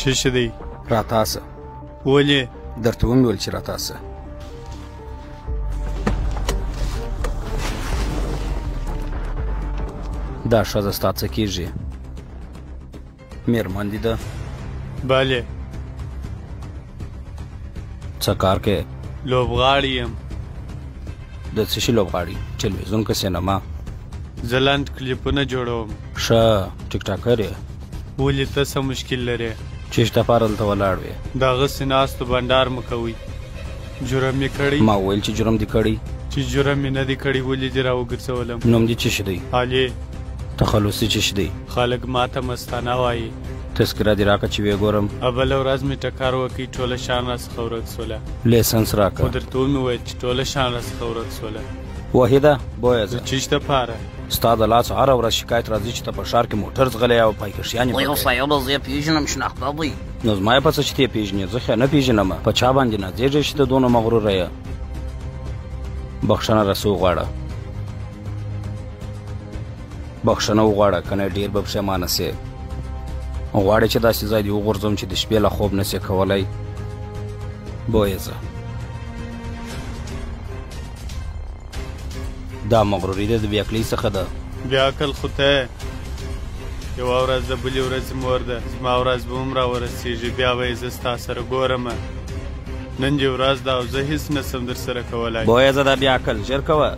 څه شی دی؟ راتاسه. ولې؟ درته ومې ویل چې راتاسه. دا ښځه ستا څه کېږي؟ مېرمن دې ده؟ بلې. څه کار کوې؟ لوبغاړی یم. د څه شي لوبغاړي؟ ټلویزیون که سینما؟ زه لنډ کلیپونه جوړوم. ښه ټیک ټاکر یې؟ ولې ته څه مشکل لرې؟ چیش دپاره دلته ولاړ وې؟ د هغسې ناستو بنډار مه کوئ. جرم یې کړی؟ ما وویل چې جرم دې کړی. چې جرم یې نه دی کړی ولې دې راوګرځولم؟ نوم دې څه شی دی؟ علي. تخلصي څه شی دی؟ خلک ما ته مستانه وایي. تذکره دې راکړه چې ویې ګورم. بله ورځ مې ټکر وکړي ټوله شان راڅخه ورک سوله. لیسنس راکړه. خو درته ومې ویل چې ټوله شان راڅخه ورک سوله. وحیده بویه د چیش دپاره؟ ستا د لاسه هره ورځ شکایت راځي چې ته په ښار کې موټر ځغلی او پایکښیانې وایي صاحبه زه یې پېژنم شناخته دی. نو زما یې په څه چې ته یې پېژنې زه خو یې نه پېژنم. په چا باندې نازېږې چې ته دونه مغروره یې؟ بخښنه راسه وغواړه. بخښنه وغواړه که نه ډېر به پښیمانه سې. غواړې چې داسې ځای دې وغورځوم چې د شپې له خوب نه سې کولی؟ بویه ځه. دا مغروري ده د بېعقلۍ څخه ده. بېعقل خو ته یې. یوه ورځ د بلې ورځې مور ده. زما ورځ به هم راورسېږي بیا به یې زه ستا سره ګورم. نن دې ورځ ده او زه هېڅ نه شم در سره کولی. بویه ځه دا بېعقل ژر کوه.